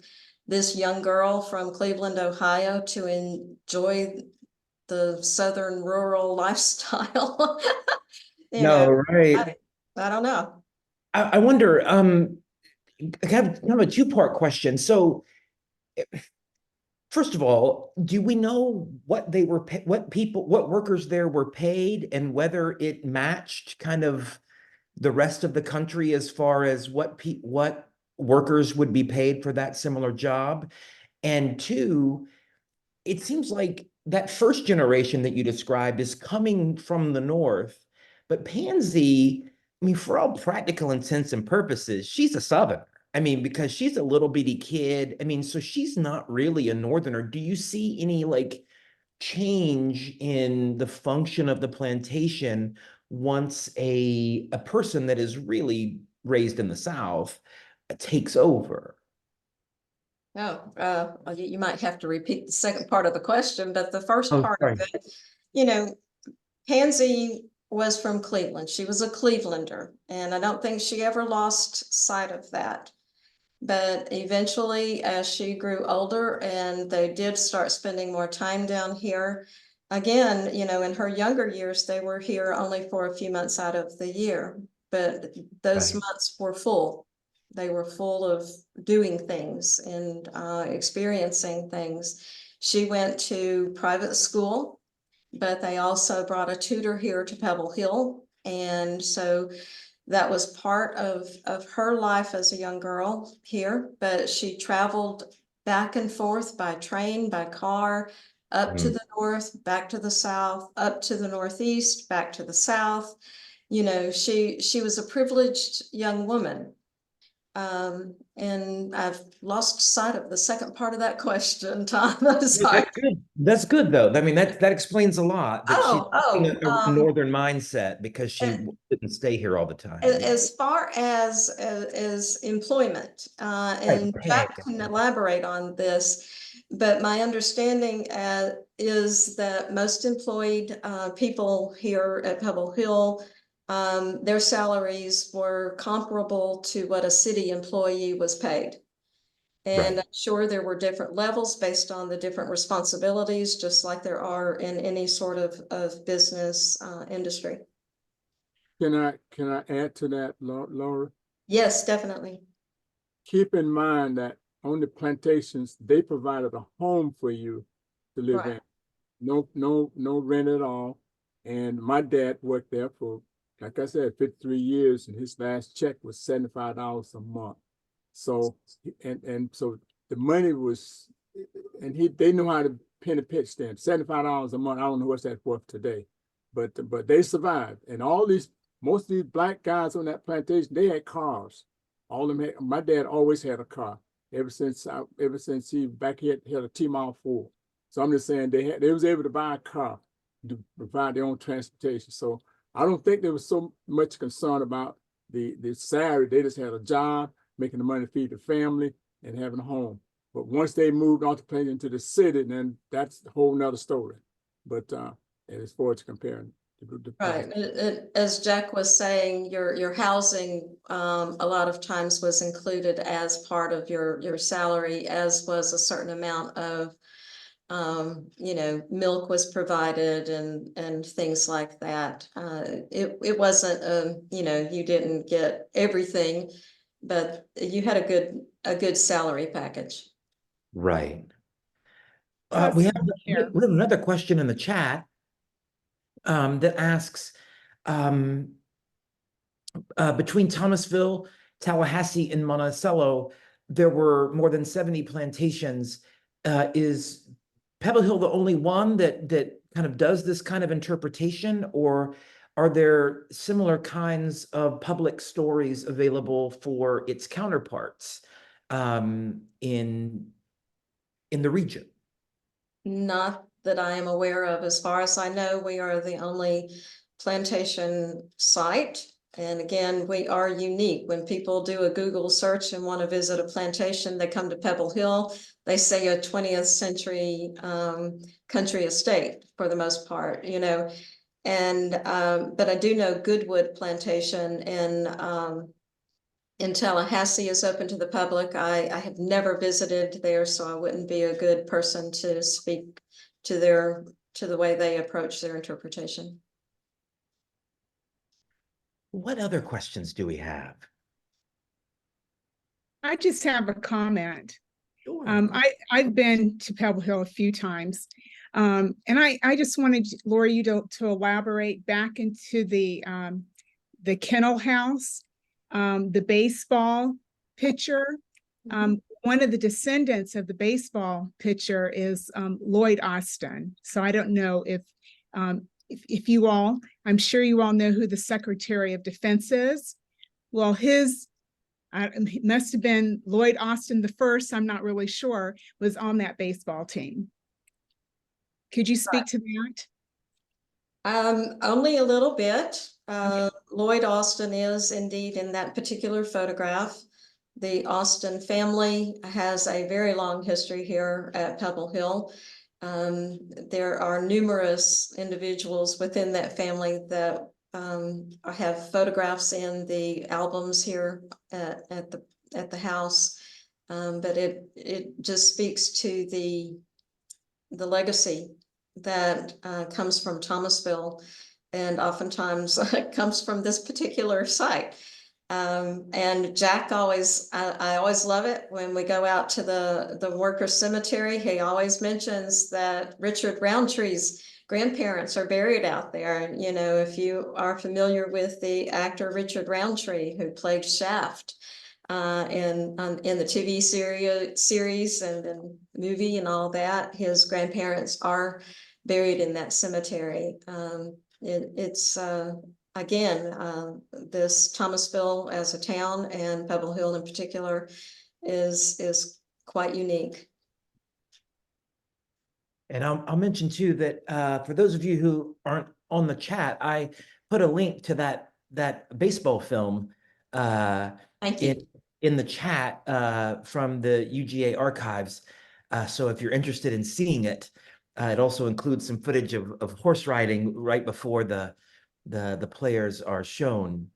this young girl from Cleveland, Ohio, to enjoy the southern rural lifestyle. Right. I don't know. I wonder, I have kind of a two-part question. So, first of all, do we know what what workers there were paid, and whether it matched kind of the rest of the country as far as what workers would be paid for that similar job? And two, it seems like that first generation that you described is coming from the North, but Pansy, I mean, for all practical intents and purposes, she's a Southerner. I mean, because she's a little bitty kid. I mean, so she's not really a Northerner. Do you see any like change in the function of the plantation once a person that is really raised in the South takes over? You might have to repeat the second part of the question, but the first Oh, part sorry. of it, Pansy was from Cleveland. She was a Clevelander, and I don't think she ever lost sight of that. But eventually, as she grew older and they did start spending more time down here, again, in her younger years, they were here only for a few months out of the year, but those Right. months were full. They were full of doing things and experiencing things. She went to private school, but they also brought a tutor here to Pebble Hill. And so that was part of her life as a young girl here, but she traveled back and forth by train, by car, up to the north, back to the south, up to the northeast, back to the south. She was a privileged young woman. And I've lost sight of the second part of that question, Tom. I'm sorry. That's good. That's good, though. I mean, that explains a lot, that she's in a northern mindset because she didn't stay here all the time. As far as employment, and Right. Jack can elaborate on this, but my understanding is that most employed people here at Pebble Hill, their salaries were comparable to what a city employee was paid. And Right. I'm sure there were different levels based on the different responsibilities, just like there are in any sort of business industry. Can I add to that, Laura? Yes, definitely. Keep in mind that on the plantations, they provided a home for you to live Right. in. No rent at all. And my dad worked there for like I said, 53 years, and his last check was $75 a month. So, and so the money was, and they know how to penny pitch them. $75 a month. I don't know what's that worth today, but they survived. And most of these black guys on that plantation, they had cars. All of them had. My dad always had a car ever since he back here had a T-Model 4. So I'm just saying they was able to buy a car to provide their own transportation. So I don't think there was so much concern about the salary. They just had a job, making the money to feed the family and having a home. But once they moved on to plane into the city, then that's a whole nother story. But as far as comparing the Right. As Jack was saying, your housing a lot of times was included as part of your salary, as was a certain amount of milk was provided and things like that. It wasn't you didn't get everything, but you had a good salary package. Right. That's We have fair. another question in the chat that asks, between Thomasville, Tallahassee, and Monticello, there were more than 70 plantations. Is Pebble Hill the only one that kind of does this kind of interpretation, or are there similar kinds of public stories available for its counterparts in the region? Not that I am aware of. As far as I know, we are the only plantation site. And again, we are unique. When people do a Google search and want to visit a plantation, they come to Pebble Hill. They say a 20th century country estate for the most part, And but I do know Goodwood Plantation in Tallahassee is open to the public. I have never visited there, so I wouldn't be a good person to speak to the way they approach their interpretation. What other questions do we have? I just have a comment. Sure. I've been to Pebble Hill a few times. And I just wanted, Laura, you to elaborate back into the Kennel house, the baseball pitcher. One of the descendants of the baseball pitcher is Lloyd Austin. So I don't know if you all, I'm sure you all know who the Secretary of Defense is. Well, it must have been Lloyd Austin the first, I'm not really sure, was on that baseball team. Could you speak to that? Only a little bit. Lloyd Austin is indeed in that particular photograph. The Austin family has a very long history here at Pebble Hill. There are numerous individuals within that family that I have photographs in the albums here at the house, but it just speaks to the legacy that comes from Thomasville, and oftentimes comes from this particular site. And Jack I always love it when we go out to the worker cemetery. He always mentions that Richard Roundtree's grandparents are buried out there. And, if you are familiar with the actor Richard Roundtree, who played Shaft in the TV series and then movie and all that, his grandparents are buried in that cemetery. It's again, this Thomasville as a town and Pebble Hill in particular is quite unique. And I'll mention too that for those of you who aren't on the chat, I put a link to that baseball film Thank you. in the chat from the UGA archives. So if you're interested in seeing it, it also includes some footage of horse riding right before the players are shown.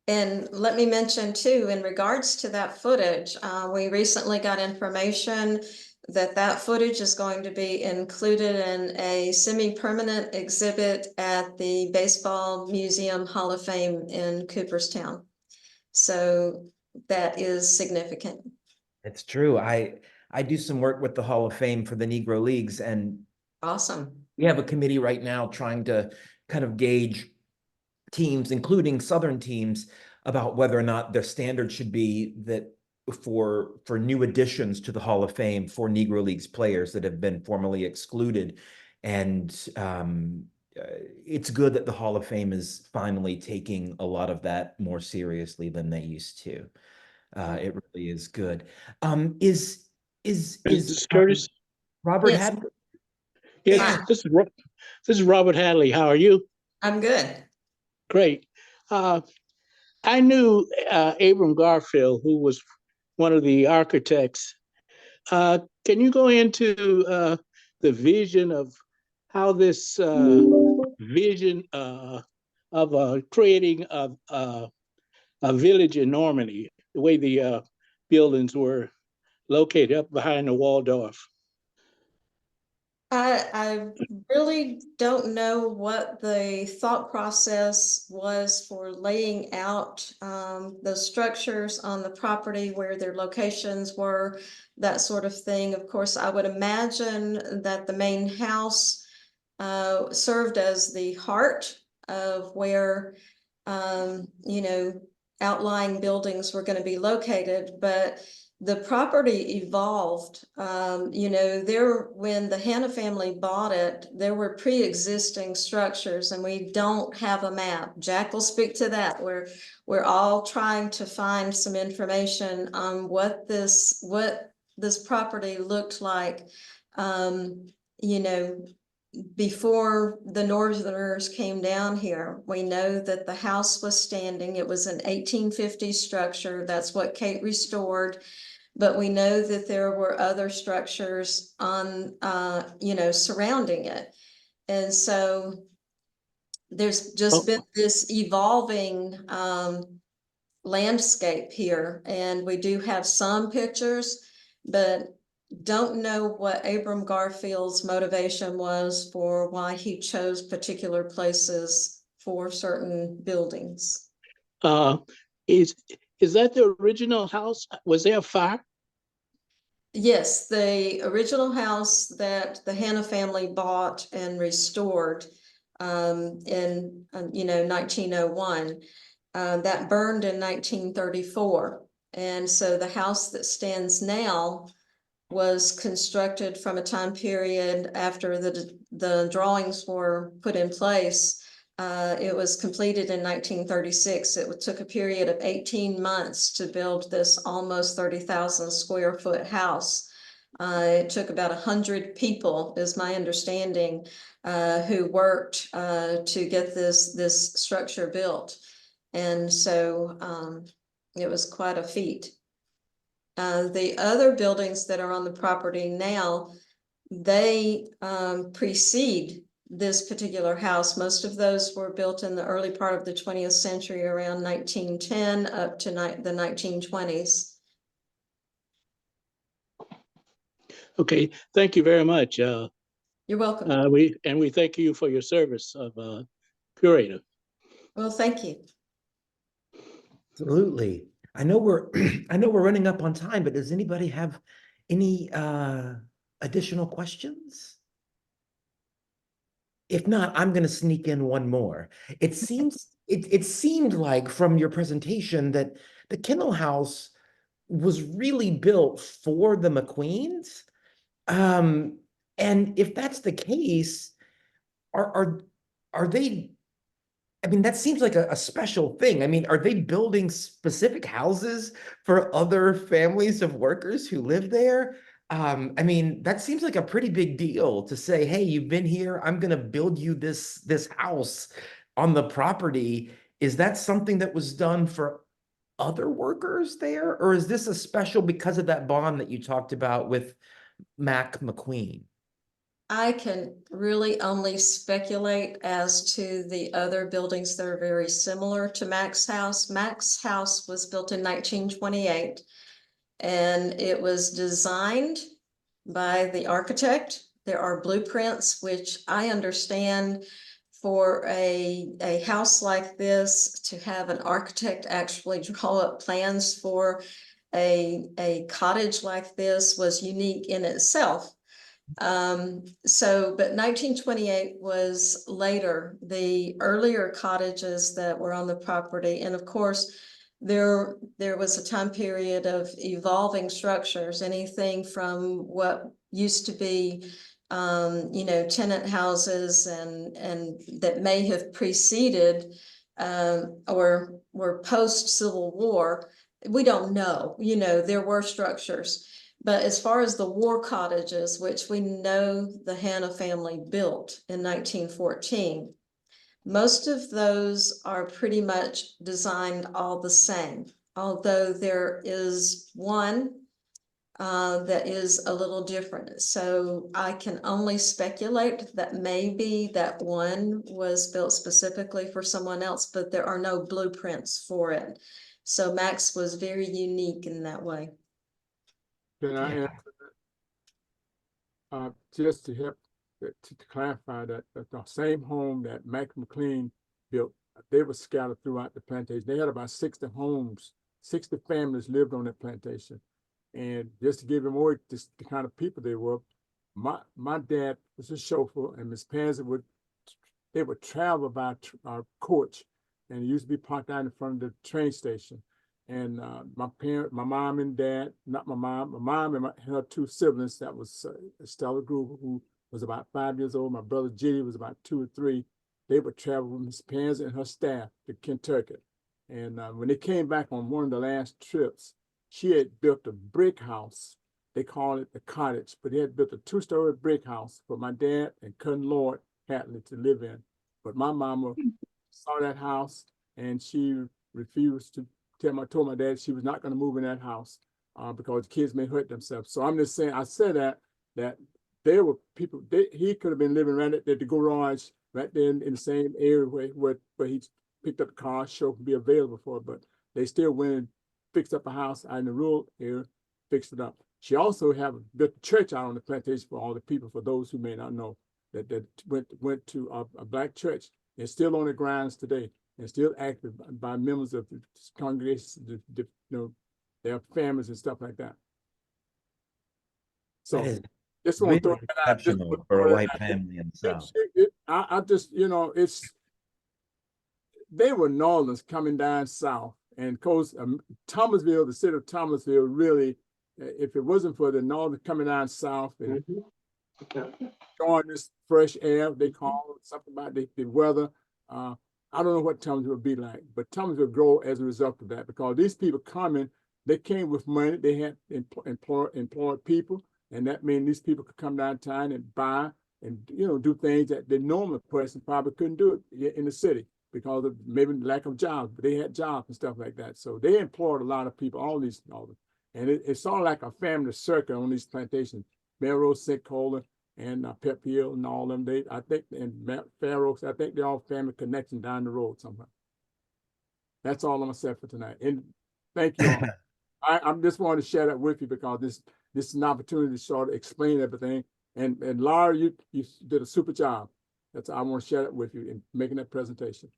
And let me mention too, in regards to that footage, we recently got information that footage is going to be included in a semi-permanent exhibit at the Baseball Museum Hall of Fame in Cooperstown. So that is significant. It's true. I do some work with the Hall of Fame for the Negro Leagues, and awesome. We have a committee right now trying to kind of gauge teams, including Southern teams, about whether or not their standard should be that for new additions to the Hall of Fame for Negro Leagues players that have been formerly excluded. And it's good that the Hall of Fame is finally taking a lot of that more seriously than they used to. It really is good. Is Mrs. Curtis? Robert Yes. Hadley? Yes, Hi. this is Robert Hadley. How are you? I'm good. Great. I knew Abram Garfield, who was one of the architects. Can you go into the vision of how this vision of creating a village in Normandy, the way the buildings were located up behind the Waldorf? I really don't know what the thought process was for laying out the structures on the property, where their locations were, that sort of thing. Of course, I would imagine that the main house served as the heart of where outlying buildings were going to be located, but the property evolved. When the Hanna family bought it, there were pre-existing structures, and we don't have a map. Jack will speak to that. We're all trying to find some information on what this property looked like, before the Northerners came down here. We know that the house was standing. It was an 1850 structure. That's what Kate restored. But we know that there were other structures on, surrounding it. And so there's just been this evolving landscape here. And we do have some pictures, but don't know what Abram Garfield's motivation was for why he chose particular places for certain buildings. Is that the original house? Was there a fire? Yes, the original house that the Hanna family bought and restored in 1901, that burned in 1934. And so the house that stands now was constructed from a time period after the drawings were put in place. It was completed in 1936. It took a period of 18 months to build this almost 30,000 square foot house. It took about 100 people, is my understanding, who worked to get this structure built. And so it was quite a feat. The other buildings that are on the property now, they precede this particular house. Most of those were built in the early part of the 20th century, around 1910 up to the 1920s. Okay, thank you very much. You're welcome. We thank you for your service of curator. Well, thank you. Absolutely. I know we're running up on time, but does anybody have any additional questions? If not, I'm going to sneak in one more. It seemed like from your presentation that the Kennel House was really built for the McQueens. And if that's the case, are they? I mean, that seems like a special thing. I mean, are they building specific houses for other families of workers who live there? I mean, that seems like a pretty big deal to say, hey, you've been here, I'm going to build you this house on the property. Is that something that was done for other workers there? Or is this a special because of that bond that you talked about with Mac McQueen? I can really only speculate as to the other buildings that are very similar to Mac's house. Mac's house was built in 1928, and it was designed by the architect. There are blueprints, which I understand for a house like this, to have an architect actually draw up plans for a cottage like this was unique in itself. But 1928 was later, the earlier cottages that were on the property. And of course, there was a time period of evolving structures, anything from what used to be, tenant houses and that may have preceded or were post-Civil War. We don't know, there were structures. But as far as the war cottages, which we know the Hanna family built in 1914, most of those are pretty much designed all the same, although there is one that is a little different. So I can only speculate that maybe that one was built specifically for someone else, but there are no blueprints for it. So Max was very unique in that way. Can I Yeah. add just to help to clarify that the same home that Max McLean built, they were scattered throughout the plantation. They had about 60 homes, 60 families lived on that plantation. And just to give you more, just the kind of people they were, my dad was a chauffeur, and Miss Pansy would travel by coach, and it used to be parked out in front of the train station. And my mom and dad, not my mom and her two siblings, that was Stella Gruber, who was about 5 years old. My brother Jitty was about 2 or 3. They would travel with Miss Pansy and her staff to Kentucky. And when they came back on one of the last trips, she had built a brick house. They call it the cottage, but they had built a 2-story brick house for my dad and cousin Lord Hatley to live in. But my mama saw that house and she refused to told my dad she was not going to move in that house because kids may hurt themselves. So I'm just saying, I said that there were people, he could have been living right at the garage, right there in the same area where he picked up the car, show could be available for it, but they still went and fixed up a house out in the rural area, fixed it up. She also built a church out on the plantation for all the people, for those who may not know, that went to a black church. It's still on the grounds today and still active by members of the congregation, their families and stuff like that. So That is just want to Really throw that out. exceptional for a white family in the South. I just, they were Northerners coming down south, and of course, Thomasville, the city of Thomasville, really, if it wasn't for the Northern coming down south and enjoying this fresh air, they call it something about the weather. I don't know what Thomasville would be like, but Thomasville grow as a result of that, because these people coming, they came with money, they had employed people, and that means these people could come downtown and buy and do things that the normal person probably couldn't do it in the city because of maybe lack of jobs, but they had jobs and stuff like that. So they employed a lot of people, and it's sort of like a family circle on these plantations, Melrose, St. Cola, and Pebble Hill and all them. I think, and Fair Oaks, I think they're all family connections down the road somewhere. That's all I'm gonna say for tonight. And thank you all. I'm just wanting to share that with you because this is an opportunity to sort of explain everything. And Laura, you did a super job. I want to share that with you in making that presentation.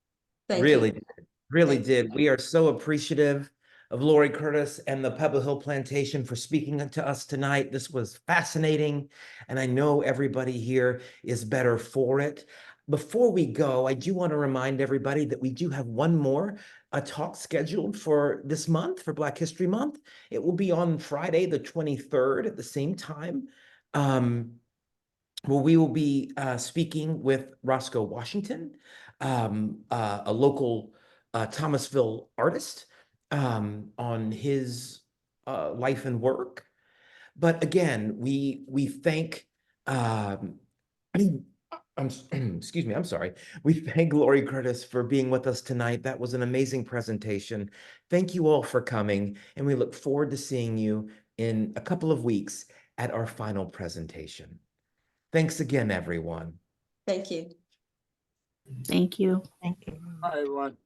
Thank Really you. did. Really Thank did. We are so appreciative of Lori Curtis and the Pebble Hill Plantation for speaking to us tonight. This was fascinating, and I know everybody here is better for it. Before we go, I do want to remind everybody that we do have one more talk scheduled for this month, for Black History Month. It will be on Friday, the 23rd at the same time. Well, we will be speaking with Roscoe Washington, a local Thomasville artist, on his life and work. But again, we thank excuse me, I'm sorry. We thank Lori Curtis for being with us tonight. That was an amazing presentation. Thank you all for coming, and we look forward to seeing you in a couple of weeks at our final presentation. Thanks again, everyone. Thank you. Thank you. Thank you. All right, everyone.